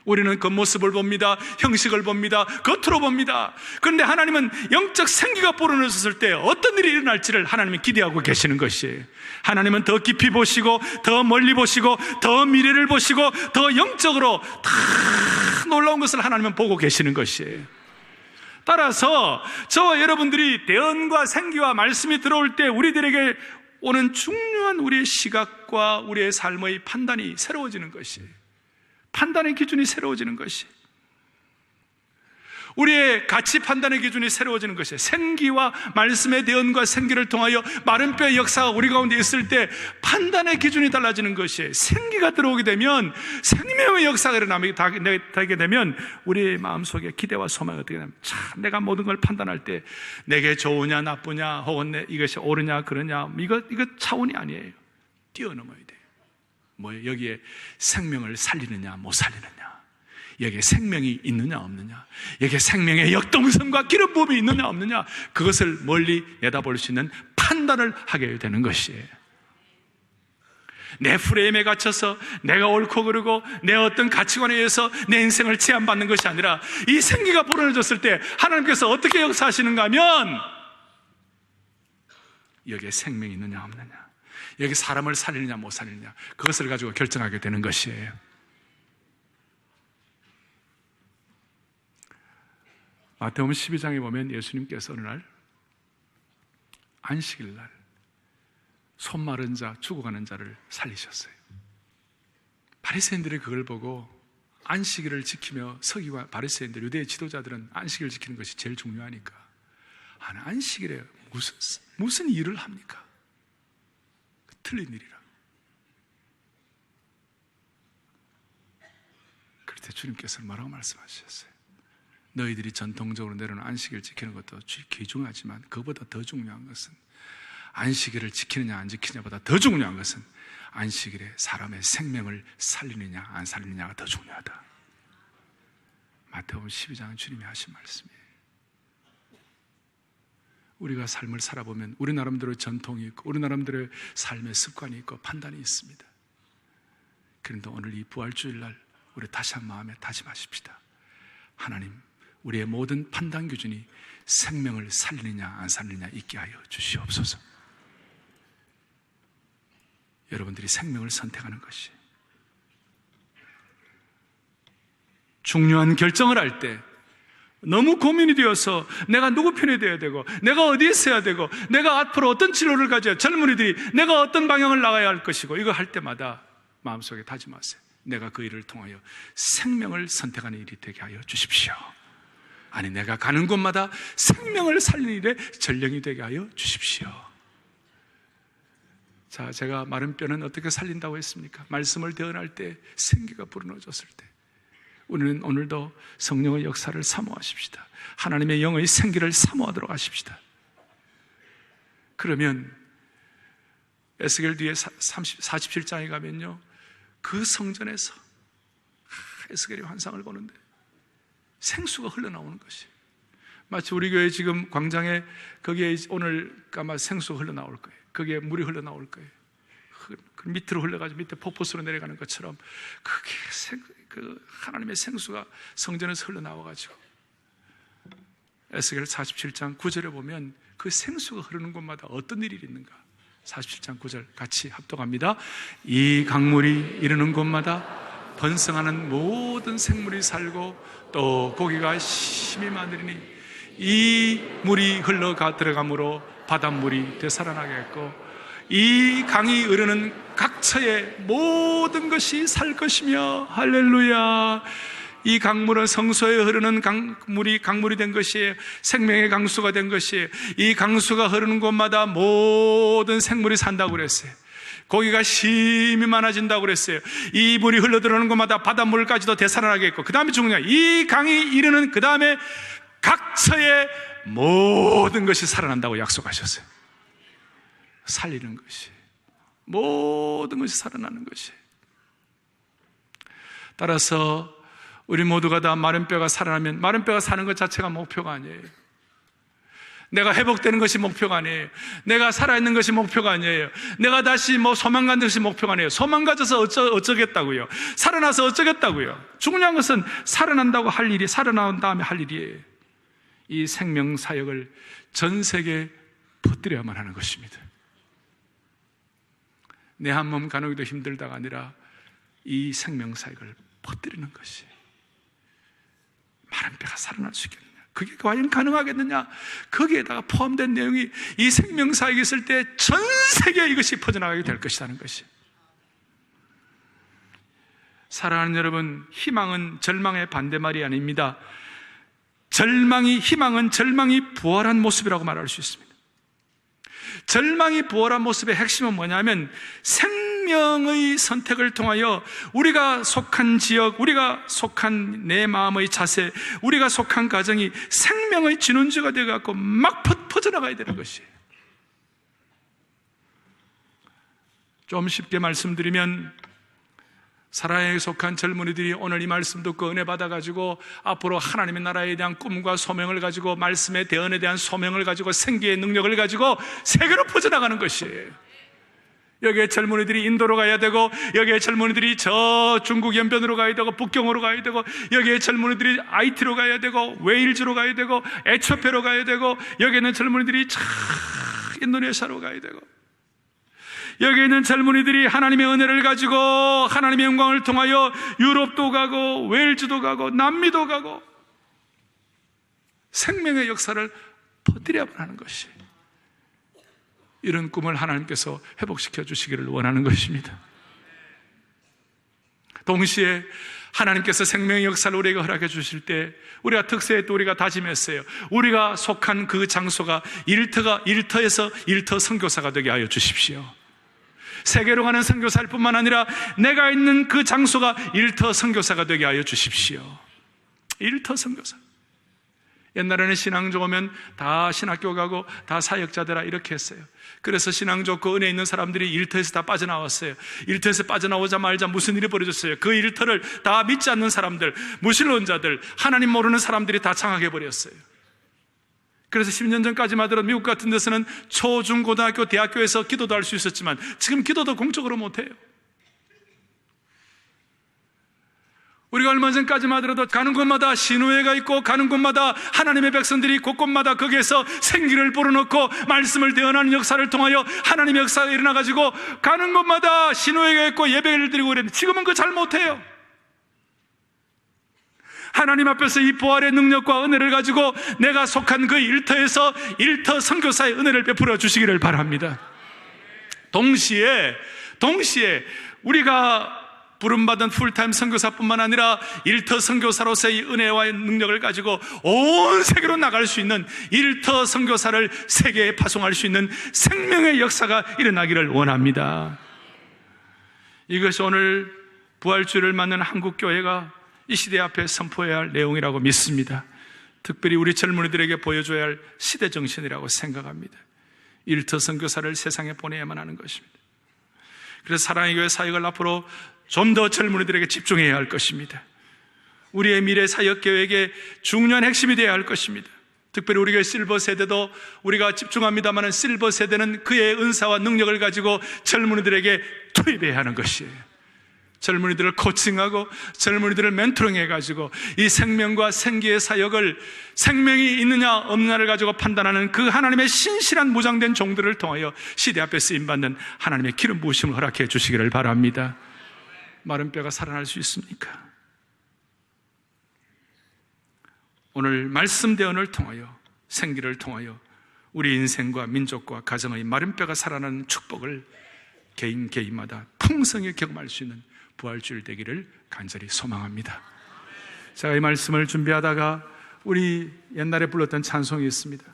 우리는 겉모습을 봅니다. 형식을 봅니다. 겉으로 봅니다. 그런데 하나님은 영적 생기가 불어넣었을 때 어떤 일이 일어날지를 하나님이 기대하고 계시는 것이에요. 하나님은 더 깊이 보시고 더 멀리 보시고 더 미래를 보시고 더 영적으로 다 놀라운 것을 하나님은 보고 계시는 것이에요. 따라서 저와 여러분들이 대언과 생기와 말씀이 들어올 때 우리들에게 오는 중요한 우리의 시각과 우리의 삶의 판단이 새로워지는 것이에요. 판단의 기준이 새로워지는 것이, 우리의 가치 판단의 기준이 새로워지는 것이에요. 생기와 말씀의 대언과 생기를 통하여 마른 뼈의 역사가 우리 가운데 있을 때 판단의 기준이 달라지는 것이에요. 생기가 들어오게 되면, 생명의 역사가 일어나게 되면 우리의 마음속에 기대와 소망이 어떻게 되냐면, 참 내가 모든 걸 판단할 때 내게 좋으냐 나쁘냐 혹은 이것이 옳으냐 그러냐 이거 차원이 아니에요. 뛰어넘어야 돼요. 뭐예요? 여기에 생명을 살리느냐 못 살리느냐, 여기에 생명이 있느냐 없느냐, 여기에 생명의 역동성과 기름 부음이 있느냐 없느냐, 그것을 멀리 내다볼 수 있는 판단을 하게 되는 것이에요. 내 프레임에 갇혀서 내가 옳고 그르고 내 어떤 가치관에 의해서 내 인생을 제한받는 것이 아니라 이 생기가 불어넣어졌을 때 하나님께서 어떻게 역사하시는가 하면 여기에 생명이 있느냐 없느냐, 여기 사람을 살리느냐 못 살리느냐, 그것을 가지고 결정하게 되는 것이에요. 마태복음 12장에 보면 예수님께서 어느 날 안식일 날 손 마른 자, 죽어가는 자를 살리셨어요. 바리새인들이 그걸 보고 안식일을 지키며 서기관, 바리새인들, 유대 지도자들은 안식일을 지키는 것이 제일 중요하니까 안식일에 무슨 일을 합니까? 틀린 일이라. 그럴 때 주님께서는 뭐라고 말씀하셨어요? 너희들이 전통적으로 내려놓은 안식일을 지키는 것도 귀중하지만 그보다 더 중요한 것은, 안식일을 지키느냐 안 지키느냐보다 더 중요한 것은 안식일에 사람의 생명을 살리느냐 안 살리느냐가 더 중요하다. 마태복음 12장은 주님이 하신 말씀이에요. 우리가 삶을 살아보면 우리 나름대로 전통이 있고 우리 나름대로의 삶의 습관이 있고 판단이 있습니다. 그런데 오늘 이 부활주일날 우리 다시 한 마음에 다짐하십시다. 하나님, 우리의 모든 판단 기준이 생명을 살리느냐 안 살리느냐 있게 하여 주시옵소서. 여러분들이 생명을 선택하는 것이, 중요한 결정을 할 때 너무 고민이 되어서 내가 누구 편이 되어야 되고 내가 어디에 있어야 되고 내가 앞으로 어떤 진로를 가져야, 젊은이들이 내가 어떤 방향을 나가야 할 것이고, 이거 할 때마다 마음속에 다짐하세요. 내가 그 일을 통하여 생명을 선택하는 일이 되게 하여 주십시오. 아니, 내가 가는 곳마다 생명을 살리는 일에 전령이 되게 하여 주십시오. 자, 제가 마른 뼈는 어떻게 살린다고 했습니까? 말씀을 대언할 때, 생기가 불어넣어졌을 때. 우리는 오늘도 성령의 역사를 사모하십시다. 하나님의 영의 생기를 사모하도록 하십시다. 그러면 에스겔 뒤에 47장에 가면요, 그 성전에서 에스겔이 환상을 보는데 생수가 흘러나오는 것이, 마치 우리 교회 지금 광장에 거기에 오늘 아마 생수가 흘러나올 거예요. 거기에 물이 흘러나올 거예요. 그 밑으로 흘러가지고 밑에 폭포수로 내려가는 것처럼 그게 그 하나님의 생수가 성전에서 흘러나와가지고, 에스겔 47장 9절에 보면 그 생수가 흐르는 곳마다 어떤 일이 있는가. 47장 9절 같이 합독합니다. 이 강물이 이르는 곳마다 번성하는 모든 생물이 살고 또 고기가 심히 많으리니 이 물이 흘러가 들어가므로 바닷물이 되살아나겠고 이 강이 흐르는 각처의 모든 것이 살 것이며, 할렐루야. 이 강물은 성소에 흐르는 강물이 된 것이에요. 생명의 강수가 된 것이에요. 이 강수가 흐르는 곳마다 모든 생물이 산다고 그랬어요. 고기가 심히 많아진다고 그랬어요. 이 물이 흘러들어오는 곳마다 바닷물까지도 되살아나겠고, 그 다음에 중요한, 이 강이 이르는 그 다음에 각처의 모든 것이 살아난다고 약속하셨어요. 살리는 것이, 모든 것이 살아나는 것이. 따라서 우리 모두가 다 마른 뼈가 살아나면, 마른 뼈가 사는 것 자체가 목표가 아니에요. 내가 회복되는 것이 목표가 아니에요. 내가 살아있는 것이 목표가 아니에요. 내가 다시 소망 갖는 것이 목표가 아니에요. 소망 가져서 어쩌겠다고요. 살아나서 어쩌겠다고요. 중요한 것은 살아난다고 할 일이, 살아난 다음에 할 일이에요. 이 생명 사역을 전 세계에 퍼뜨려야만 하는 것입니다. 내 한 몸 가누기도 힘들다가 아니라 이 생명 사역을 퍼뜨리는 것이, 마른 뼈가 살아날 수 있겠느냐, 그게 과연 가능하겠느냐, 거기에다가 포함된 내용이 이 생명 사역이 있을 때 전 세계에 이것이 퍼져나가게 될 것이라는 것이. 사랑하는 여러분, 희망은 절망의 반대말이 아닙니다. 희망은 절망이 부활한 모습이라고 말할 수 있습니다. 절망이 부활한 모습의 핵심은 뭐냐면, 생명의 선택을 통하여 우리가 속한 지역, 우리가 속한 내 마음의 자세, 우리가 속한 가정이 생명의 진원지가 되어갖고 막 퍼져나가야 되는 것이에요. 좀 쉽게 말씀드리면, 사랑에 속한 젊은이들이 오늘 이 말씀 듣고 은혜 받아가지고 앞으로 하나님의 나라에 대한 꿈과 소명을 가지고, 말씀의 대언에 대한 소명을 가지고, 생기의 능력을 가지고 세계로 퍼져나가는 것이에요. 여기에 젊은이들이 인도로 가야 되고, 여기에 젊은이들이 저 중국 연변으로 가야 되고, 북경으로 가야 되고, 여기에 젊은이들이 IT로 가야 되고, 웨일즈로 가야 되고, 에티오피아로 가야 되고, 여기에는 젊은이들이 인도네시아로 가야 되고, 여기에 있는 젊은이들이 하나님의 은혜를 가지고 하나님의 영광을 통하여 유럽도 가고 웨일즈도 가고 남미도 가고 생명의 역사를 퍼뜨려야 하는 것이, 이런 꿈을 하나님께서 회복시켜 주시기를 원하는 것입니다. 동시에 하나님께서 생명의 역사를 우리에게 허락해 주실 때 우리가 특세에 또 우리가 다짐했어요. 우리가 속한 그 장소가 일터에서 일터 선교사가 되게 하여 주십시오. 세계로 가는 선교사일 뿐만 아니라 내가 있는 그 장소가 일터 선교사가 되게 하여 주십시오. 일터 선교사. 옛날에는 신앙조 오면 다 신학교 가고 다 사역자되라 이렇게 했어요. 그래서 신앙 좋고 은혜 있는 사람들이 일터에서 다 빠져나왔어요. 일터에서 빠져나오자마자 무슨 일이 벌어졌어요? 그 일터를 다 믿지 않는 사람들, 무신론자들, 하나님 모르는 사람들이 다 장악해버렸어요. 그래서 10년 전까지만 하더라도 미국 같은 데서는 초, 중, 고등학교, 대학교에서 기도도 할 수 있었지만 지금 기도도 공적으로 못해요. 우리가 얼마 전까지만 하더라도 가는 곳마다 신우회가 있고 가는 곳마다 하나님의 백성들이 곳곳마다 거기에서 생기를 불어넣고 말씀을 대언하는 역사를 통하여 하나님의 역사가 일어나가지고 가는 곳마다 신우회가 있고 예배를 드리고 그랬는데 지금은 그거 잘 못해요. 하나님 앞에서 이 부활의 능력과 은혜를 가지고 내가 속한 그 일터에서 일터 선교사의 은혜를 베풀어 주시기를 바랍니다. 동시에 우리가 부름받은 풀타임 선교사뿐만 아니라 일터 선교사로서의 은혜와 능력을 가지고 온 세계로 나갈 수 있는 일터 선교사를 세계에 파송할 수 있는 생명의 역사가 일어나기를 원합니다. 이것이 오늘 부활주의를 맞는 한국교회가 이 시대 앞에 선포해야 할 내용이라고 믿습니다. 특별히 우리 젊은이들에게 보여줘야 할 시대 정신이라고 생각합니다. 일터 선교사를 세상에 보내야만 하는 것입니다. 그래서 사랑의 교회 사역을 앞으로 좀 더 젊은이들에게 집중해야 할 것입니다. 우리의 미래 사역 계획의 중요한 핵심이 되어야 할 것입니다. 특별히 우리가 실버 세대도 우리가 집중합니다만 실버 세대는 그의 은사와 능력을 가지고 젊은이들에게 투입해야 하는 것이에요. 젊은이들을 코칭하고 젊은이들을 멘토링해가지고 이 생명과 생기의 사역을 생명이 있느냐 없느냐를 가지고 판단하는 그 하나님의 신실한 무장된 종들을 통하여 시대 앞에 쓰임받는 하나님의 기름 부으심을 허락해 주시기를 바랍니다. 마른 뼈가 살아날 수 있습니까? 오늘 말씀 대언을 통하여 생기를 통하여 우리 인생과 민족과 가정의 마른 뼈가 살아나는 축복을 개인마다 풍성히 경험할 수 있는 부활주일 되기를 간절히 소망합니다. 제가 이 말씀을 준비하다가 우리 옛날에 불렀던 찬송이 있습니다.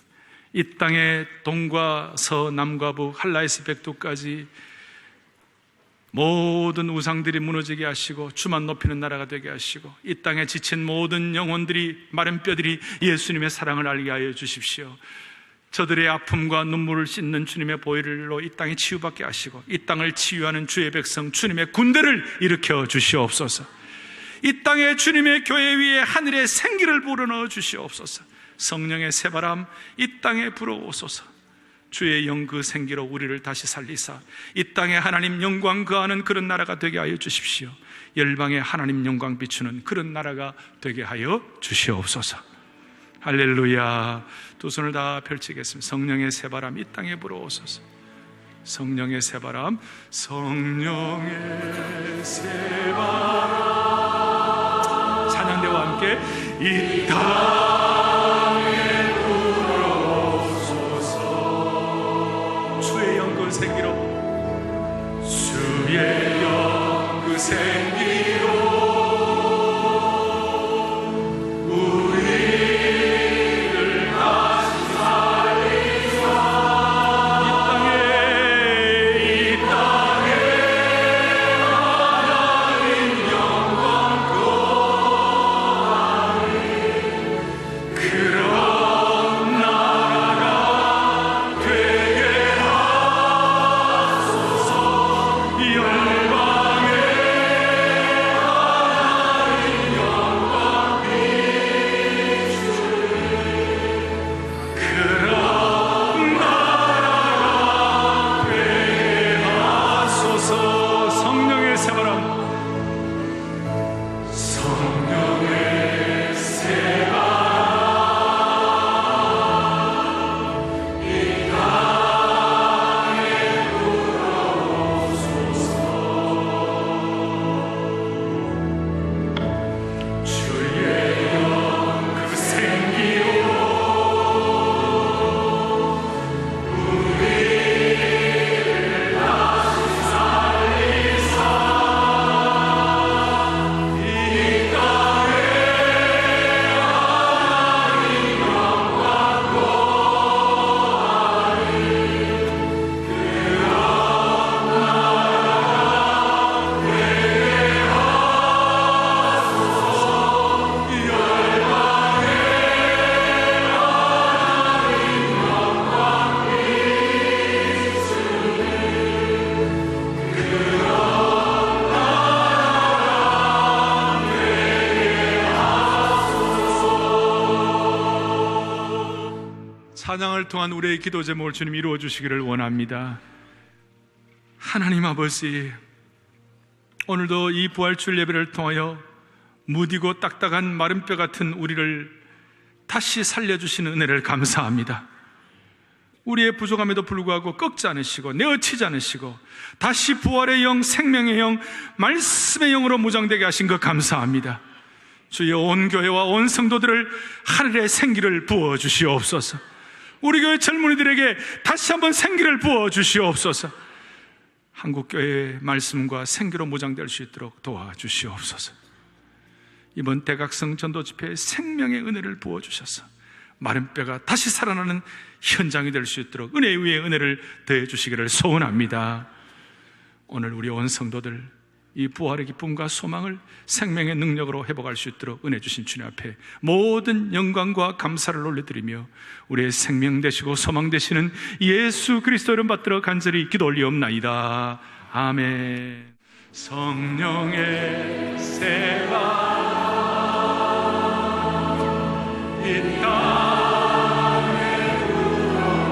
이 땅의 동과 서 남과 북 한라에서 백두까지 모든 우상들이 무너지게 하시고 주만 높이는 나라가 되게 하시고 이 땅에 지친 모든 영혼들이 마른 뼈들이 예수님의 사랑을 알게 하여 주십시오. 저들의 아픔과 눈물을 씻는 주님의 보혈로 이 땅에 치유받게 하시고 이 땅을 치유하는 주의 백성 주님의 군대를 일으켜 주시옵소서. 이 땅에 주님의 교회 위에 하늘의 생기를 불어넣어 주시옵소서. 성령의 새바람 이 땅에 불어오소서. 주의 영 그 생기로 우리를 다시 살리사 이 땅에 하나님 영광 거하는 그런 나라가 되게 하여 주십시오. 열방에 하나님 영광 비추는 그런 나라가 되게 하여 주시옵소서. 할렐루야. 두 손을 다 펼치겠습니다. 성령의 새바람 이 땅에 불어오소서. 성령의 새바람, 성령의 새바람. 찬양대와 함께 이 땅에 불어오소서. 주의 영 그 생기로, 주의 영 그 생기로 열방에 찬양을 통한 우리의 기도 제목을 주님 이루어 주시기를 원합니다. 하나님 아버지, 오늘도 이 부활주일 예배를 통하여 무디고 딱딱한 마른 뼈 같은 우리를 다시 살려주시는 은혜를 감사합니다. 우리의 부족함에도 불구하고 꺾지 않으시고 내어치지 않으시고 다시 부활의 영, 생명의 영, 말씀의 영으로 무장되게 하신 것 감사합니다. 주여, 온 교회와 온 성도들을 하늘의 생기를 부어주시옵소서. 우리 교회 젊은이들에게 다시 한번 생기를 부어주시옵소서. 한국교회의 말씀과 생기로 무장될 수 있도록 도와주시옵소서. 이번 대각성 전도집회에 생명의 은혜를 부어주셔서 마른 뼈가 다시 살아나는 현장이 될 수 있도록 은혜 위에 은혜를 더해 주시기를 소원합니다. 오늘 우리 온 성도들 이 부활의 기쁨과 소망을 생명의 능력으로 회복할 수 있도록 은혜 주신 주님 앞에 모든 영광과 감사를 올려드리며 우리의 생명 되시고 소망 되시는 예수 그리스도 이름 받들어 간절히 기도 올리옵나이다. 아멘. 성령의 세가 이 땅에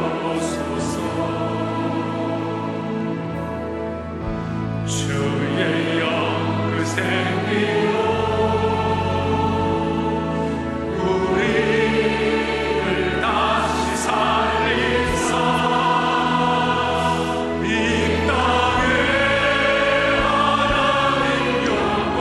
들어오소서. 주의 영 그 생기로 우리를 다시 살리사 이 땅에 하나님 영광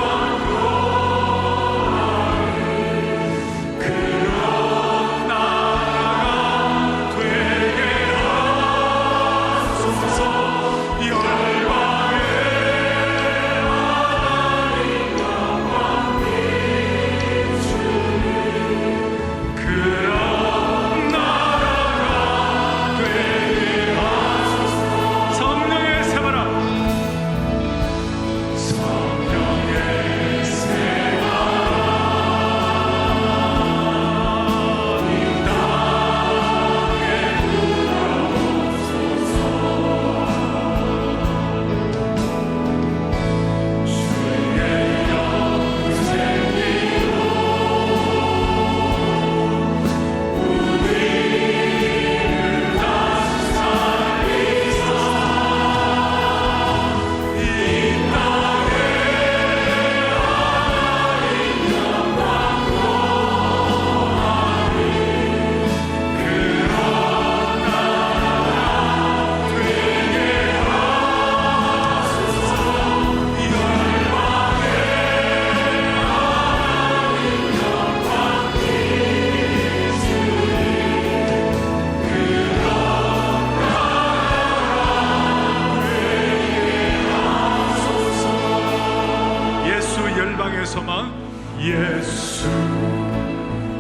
열방의 소망, 예수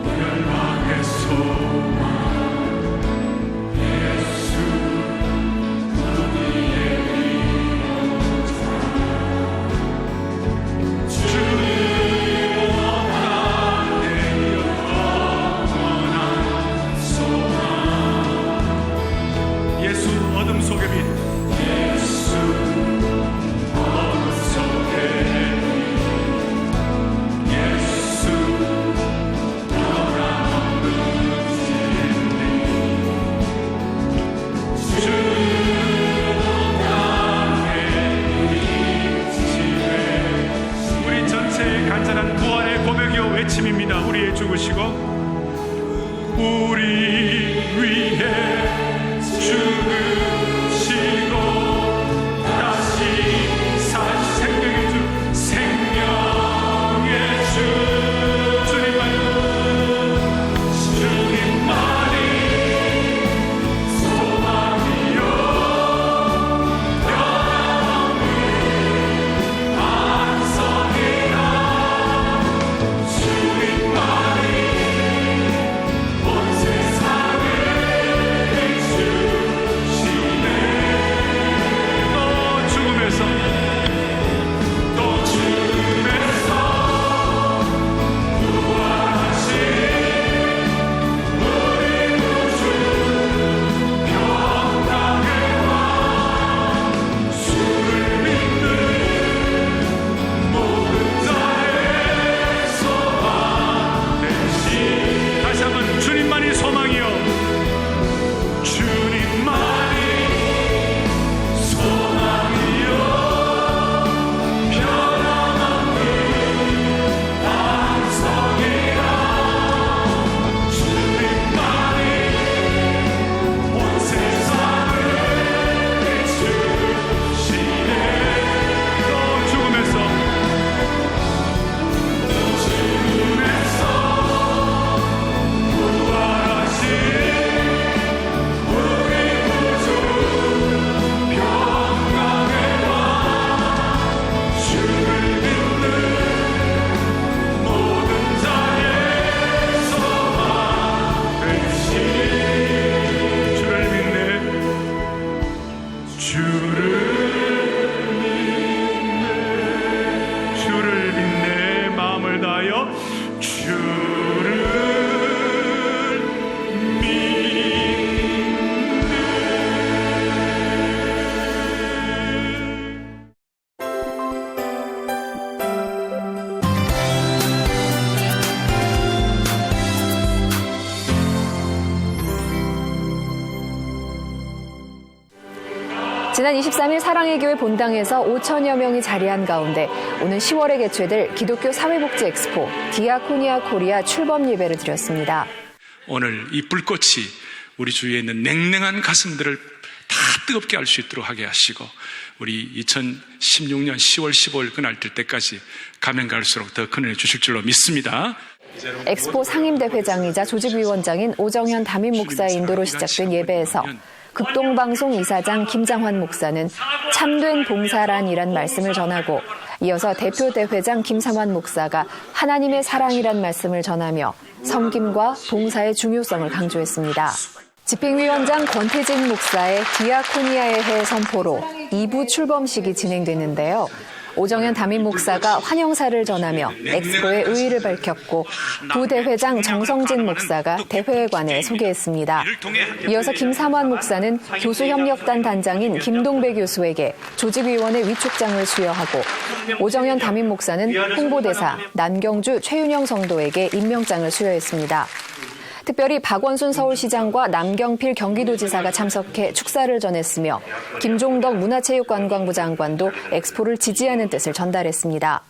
열방의 소망, 예수 우리의 위로자, 주님 원하네 영원한 소망. 예수 어둠 속의 빛, 예수 어둠 속의 간절한 구원의 고백이요 외침입니다. 우리의 죽으시고 우리 위해 죽으시고 다시 사신 생명의 주, 생명의 주 주님만이 소망이요 영원히 안성이라. 주님만이 온 세상을 비추시네. 지난 23일 사랑의 교회 본당에서 5천여 명이 자리한 가운데 오는 10월에 개최될 기독교 사회복지 엑스포 디아코니아 코리아 출범 예배를 드렸습니다. 오늘 이 불꽃이 우리 주위에 있는 냉랭한 가슴들을 다 뜨겁게 할 수 있도록 하게 하시고 우리 2016년 10월 15일 그날 될 때까지 가면 갈수록 더 큰 은혜 주실 줄로 믿습니다. 엑스포 상임대회장이자 조직위원장인 오정현 담임 목사의 인도로 시작된 예배에서 극동방송 이사장 김장환 목사는 참된 봉사란이란 말씀을 전하고 이어서 대표대회장 김삼환 목사가 하나님의 사랑이란 말씀을 전하며 섬김과 봉사의 중요성을 강조했습니다. 집행위원장 권태진 목사의 디아코니아의 해 선포로 2부 출범식이 진행됐는데요. 오정현 담임 목사가 환영사를 전하며 엑스포의 의의를 밝혔고 부대회장 정성진 목사가 대회에 관해 소개했습니다. 이어서 김삼환 목사는 교수협력단 단장인 김동배 교수에게 조직위원회 위촉장을 수여하고 오정현 담임 목사는 홍보대사 남경주 최윤영 성도에게 임명장을 수여했습니다. 특별히 박원순 서울시장과 남경필 경기도지사가 참석해 축사를 전했으며 김종덕 문화체육관광부 장관도 엑스포를 지지하는 뜻을 전달했습니다.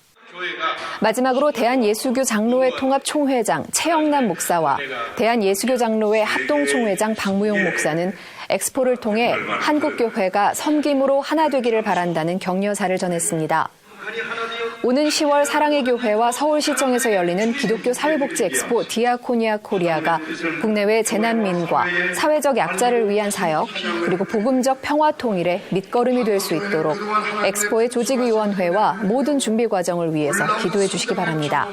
마지막으로 대한예수교 장로회 통합총회장 최영남 목사와 대한예수교 장로회 합동총회장 박무용 목사는 엑스포를 통해 한국교회가 섬김으로 하나 되기를 바란다는 격려사를 전했습니다. 오는 10월 사랑의 교회와 서울시청에서 열리는 기독교 사회복지 엑스포 디아코니아 코리아가 국내외 재난민과 사회적 약자를 위한 사역 그리고 복음적 평화 통일의 밑거름이 될 수 있도록 엑스포의 조직위원회와 모든 준비 과정을 위해서 기도해 주시기 바랍니다.